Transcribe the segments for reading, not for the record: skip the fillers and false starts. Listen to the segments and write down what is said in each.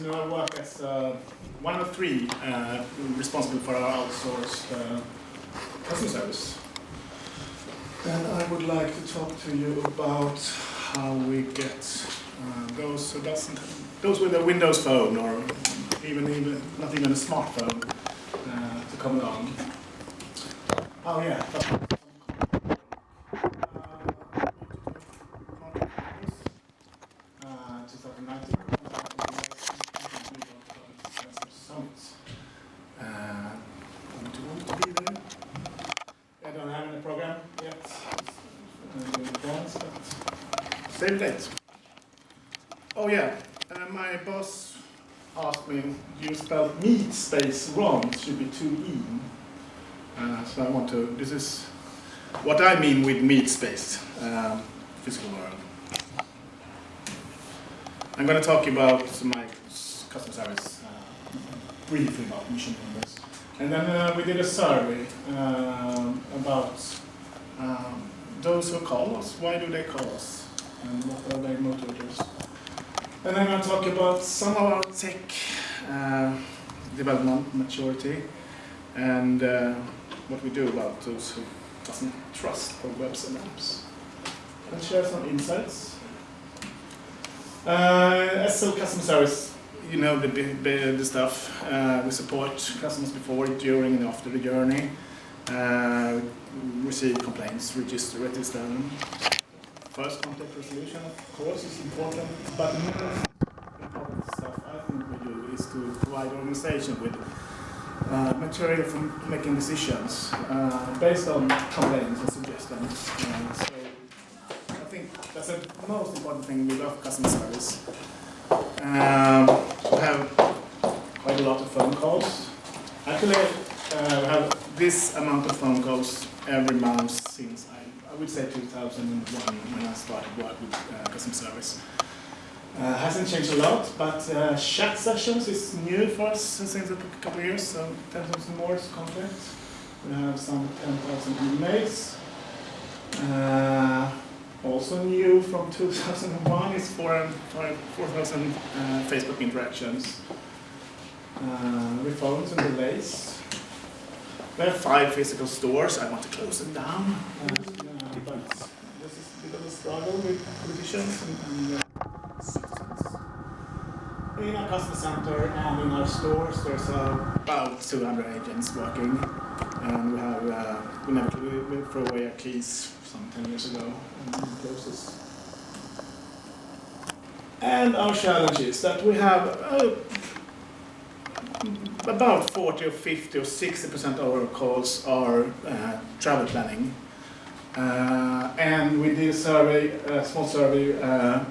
you know, I work as one of three responsible for our outsourced customer service. And I would like to talk to you about how we get those with a Windows phone or not even a smartphone to come along. Oh yeah. 2019. Do you want to be there? I don't have any program yet. In advance, but same date. Oh yeah, my boss asked me, you spelled meat space wrong, it should be 2E. So I want to, this is what I mean with meat space, physical world. I'm going to talk about my customer service, briefly about mission numbers. And then we did a survey about those who call us, why do they call us, and what are their motivators. And then I'm going to talk about some of our tech development maturity and what we do about those who doesn't trust our webs and apps. And share some insights. HSL customer service, you know the stuff. We support customers before, during, and after the journey. Receive complaints, register them. First contact resolution, of course, is important, but the most important stuff I think we do is to provide organization with material for making decisions based on complaints and suggestions. So I think that's the most important thing with our customer service. We have quite a lot of phone calls. Actually, we have this amount of phone calls every month since I would say 2001 when I started work with customer service. Hasn't changed a lot, but chat sessions is new for us since a couple of years, so 10,000 more contacts. We have some 10,000 emails. Also new from 2001 is 4,000 Facebook interactions. Refunds and delays. We have 5 physical stores. I want to close them down. But this is a bit of a struggle with politicians and citizens. In our customer center and in our stores, there's about 200 agents working. And we threw away our keys some 10 years ago and closed this. And our challenge is that we have about 40 or 50 or 60% of our calls are travel planning. And we did a small survey,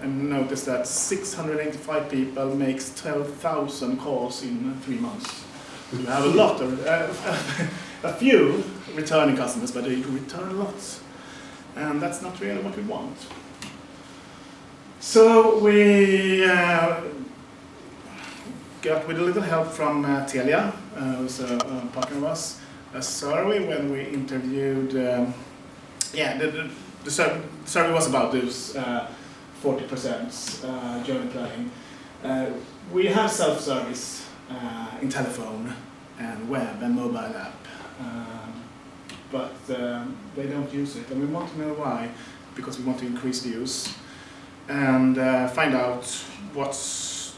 and noticed that 685 people makes 12,000 calls in 3 months. We have a lot of, a few returning customers, but they return lots. And that's not really what we want. So we got, with a little help from Telia, who's a partner of us, a survey when we interviewed, the survey was about those 40% journey planning. We have self-service in telephone and web and mobile app, but they don't use it, and we want to know why, because we want to increase the use and find out what's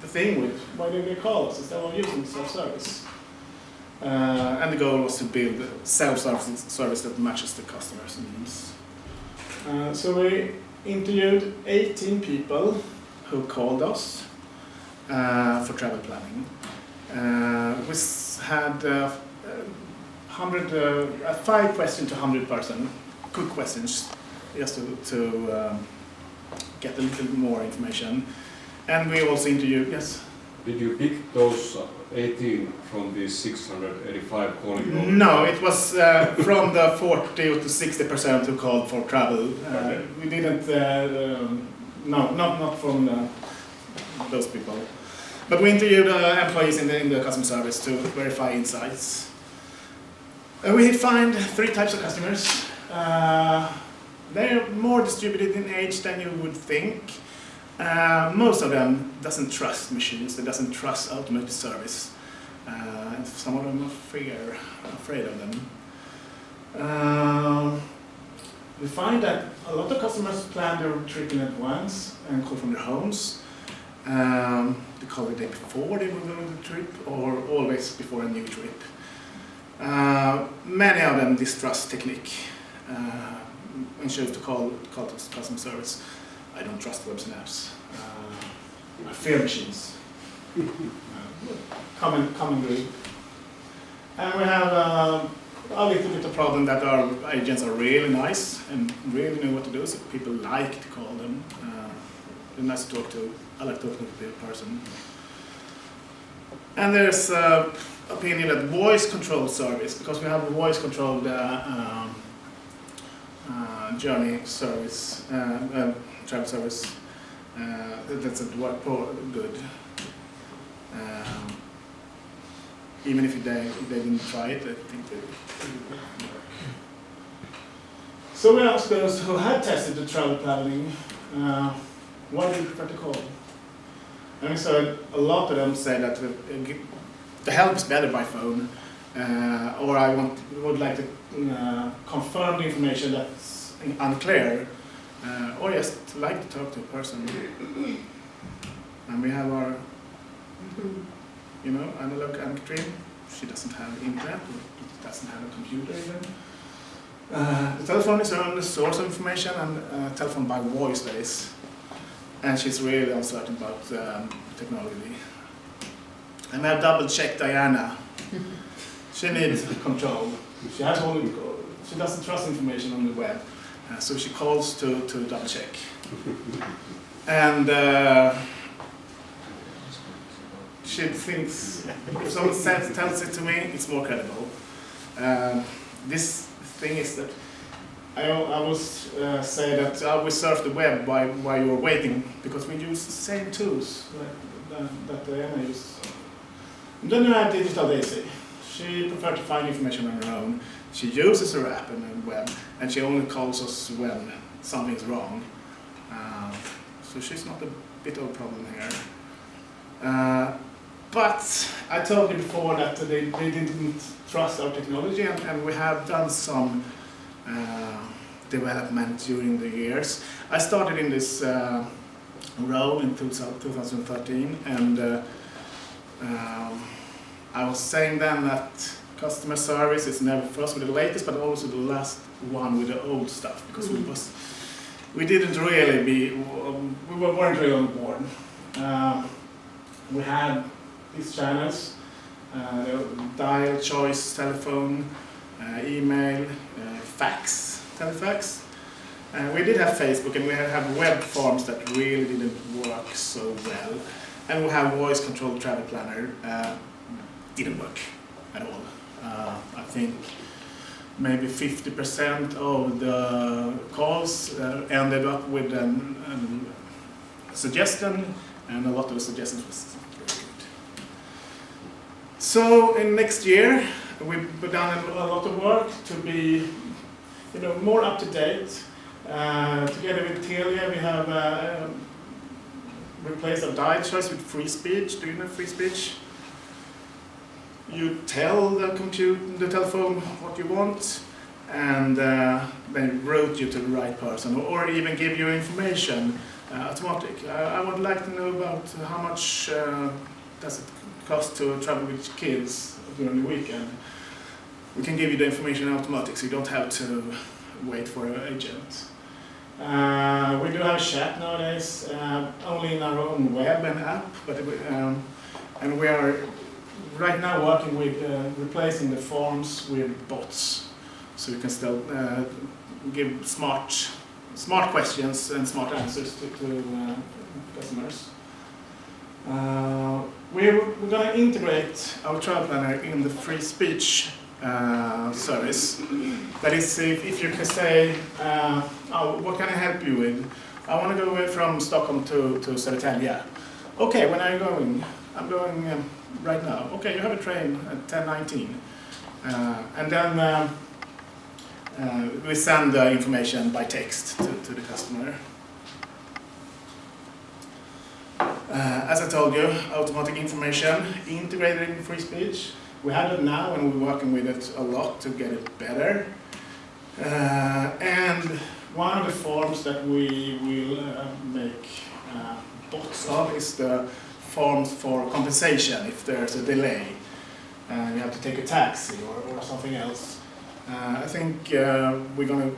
the thing with why do they call us instead of using self-service. And the goal was to build a self-service that matches the customer's needs. So we interviewed 18 people who called us for travel planning. We had 5 questions to 100 person, quick questions, just to get a little more information. And we also interviewed, yes? Did you pick those 18 from the 685 calling? No, it was from the 40 to 60% who called for travel. We didn't, no, not from those people. But we interviewed employees in the customer service to verify insights. We find 3 types of customers. They're more distributed in age than you would think. Most of them doesn't trust machines, they doesn't trust automated service. And some of them are afraid of them. We find that a lot of customers plan their trip in advance and call from their homes. They call the day before they will go on the trip, or always before a new trip. Many of them distrust technique and choose to call to customer service. I don't trust webs and apps. I fear machines. Common group. And we have a little bit of problem that our agents are really nice and really know what to do, so people like to call them. They're nice to talk to. I like talking to the person. And there's opinion that voice control service, because we have a voice controlled journey service, travel service, that doesn't work good. Even if they didn't try it, I think they would work. So we asked those who had tested the travel planning, what do you prefer to call? And we saw a lot of them say that the help is better by phone, or I would like to confirm the information that's unclear, or just like to talk to a person. And we have our, analog Ann-Katrin. She doesn't have internet, doesn't have a computer even. The telephone is her only source of information, and telephone by voice that is. And she's really uncertain about technology. And we have double-checked Diana. She needs control. She doesn't trust information on the web, so she calls to double-check. And she thinks if someone tells it to me, it's more credible. This thing is that I always say that we surf the web while you're waiting, because we use the same tools that Diana uses. And then you have Digital Daisy. She prefers to find information on her own. She uses her app and the web, and she only calls us when something's wrong. So she's not a bit of a problem here. But I told you before that they didn't trust our technology, and we have done some development during the years. I started in this role in 2013, and I was saying then that customer service is never first with the latest, but also the last one with the old stuff, because we weren't really on board. We had these channels, dial, choice, telephone, email, fax, telefax. We did have Facebook, and we had web forms that really didn't work so well. And we have voice controlled travel planner, didn't work at all. I think maybe 50% of the calls ended up with a suggestion, and a lot of the suggestions was very good. So in next year, we've done a lot of work to be more up to date. Together with Telia, we have replaced our dial choice with free speech. Do you know free speech? You tell the telephone what you want, and they route you to the right person, or even give you information automatic. I would like to know about how much does it cost to travel with kids during the weekend. We can give you the information automatic, so you don't have to wait for an agent. We do have chat nowadays, only in our own web and app, but and we are right now working with replacing the forms with bots, so you can still give smart questions and smart answers to customers. We're going to integrate our travel planner in the free speech service. That is, if you can say, what can I help you with? I want to go away from Stockholm to Södertälje. Okay, when are you going? I'm going right now. Okay, you have a train at 10:19. And then we send the information by text to the customer. As I told you, automatic information integrated in free speech. We have it now and we're working with it a lot to get it better. And one of the forms that we will make bots of is the forms for compensation if there's a delay. You have to take a taxi or something else. I think we're going to,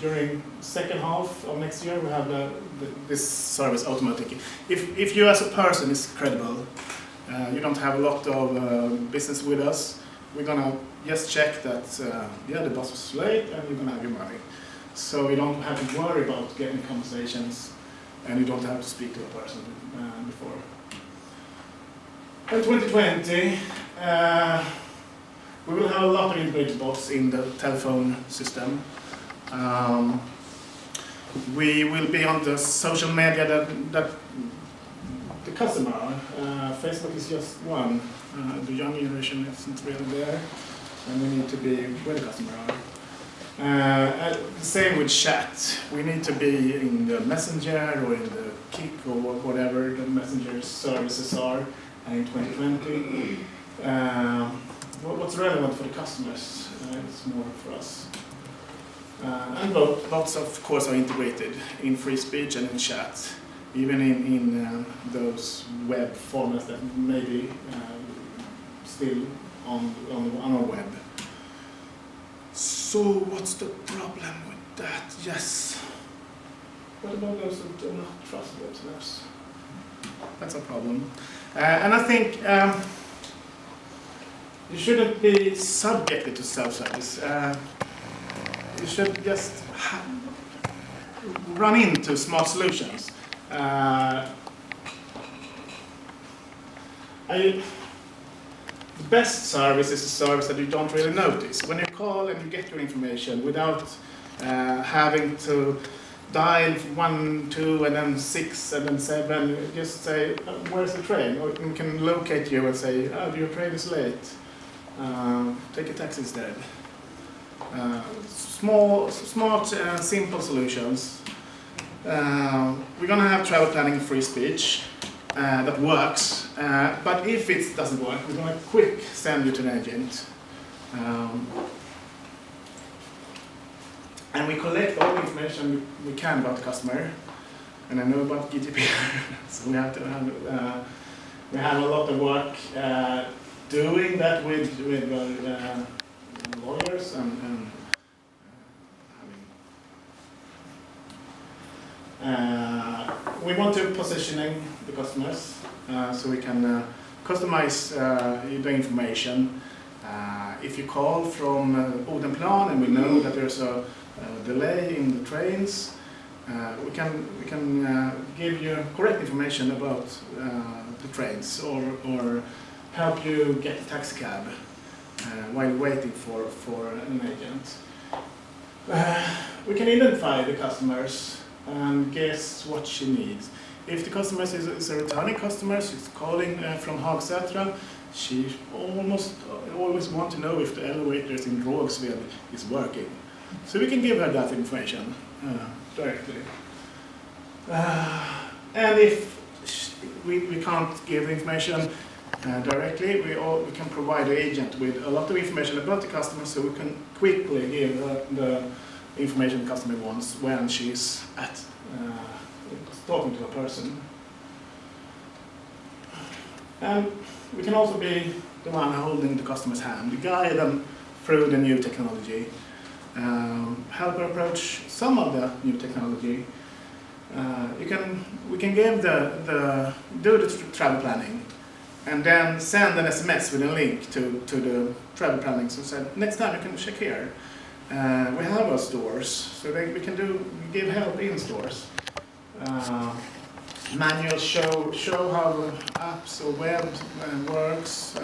during second half of next year, we have this service automatic. If you as a person is credible, you don't have a lot of business with us, we're going to just check that yeah, the bus was late and you're going to have your money. So you don't have to worry about getting compensations and you don't have to speak to a person before. In 2020, we will have a lot of integrated bots in the telephone system. We will be on the social media that the customer are. Facebook is just one. The young generation isn't really there, and we need to be where the customer are. The same with chat. We need to be in the Messenger or in the Kik or whatever the Messenger services are in 2020. What's relevant for the customers? It's more for us. And bots, of course, are integrated in free speech and in chat, even in those web formats that may be still on our web. So what's the problem with that? Yes. What about those who do not trust web apps? That's a problem. And I think you shouldn't be subjected to self-service. You should just run into smart solutions. The best service is a service that you don't really notice. When you call and you get your information without having to dial 1, 2, and then 6, and then 7, you just say, where's the train? Or we can locate you and say, oh, your train is late. Take a taxi instead. Smart, simple solutions. We're going to have travel planning and free speech that works. But if it doesn't work, we're going to quick send you to an agent. And we collect all the information we can about the customer. And I know about GDPR, so we have to have, we have a lot of work doing that with lawyers and we want to positioning the customers so we can customize the information. If you call from Odenplan and we know that there's a delay in the trains, we can give you correct information about the trains or help you get a taxi cab while waiting for an agent. We can identify the customers and guess what she needs. If the customer is a returning customer, she's calling from Hagsätra, she always wants to know if the elevators in Rågsved is working. So we can give her that information directly. And if we can't give the information directly, we can provide the agent with a lot of information about the customer so we can quickly give the information the customer wants when she's talking to a person. And we can also be the one holding the customer's hand, guide them through the new technology, help her approach some of the new technology. We can give do the travel planning and then send an SMS with a link to the travel planning. So said, next time you can check here. We have our stores, so we can give help in stores. Manual show how apps or web works.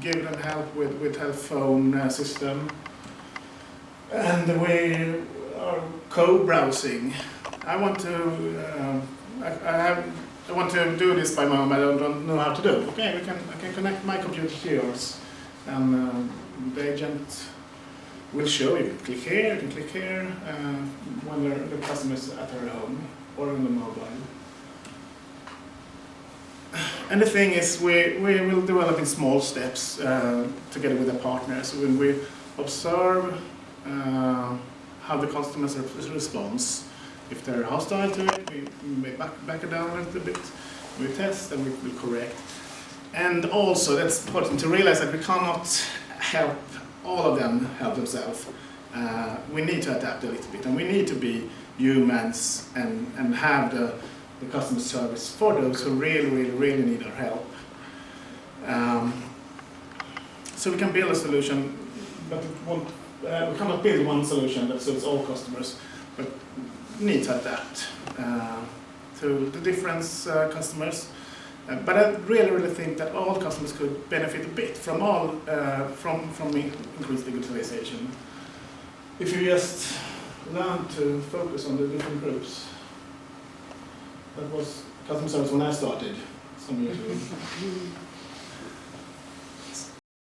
Give them help with telephone system. And we are co-browsing. I want to do this by my own, but I don't know how to do it. Okay, I can connect my computer to yours, and the agent will show you. Click here, you can click here when the customer is at her home or on the mobile. And the thing is, we will develop in small steps together with the partners. When we observe how the customers responds, if they're hostile to it, we may back it down a little bit. We test and we correct. And also, that's important to realize that we cannot help all of them help themselves. We need to adapt a little bit, and we need to be humans and have the customer service for those who really need our help. So we can build a solution, but we cannot build one solution that suits all customers, but need to adapt to the different customers. But I really think that all customers could benefit a bit from increased digitalization. If you just learn to focus on the different groups. That was customer service when I started some years ago.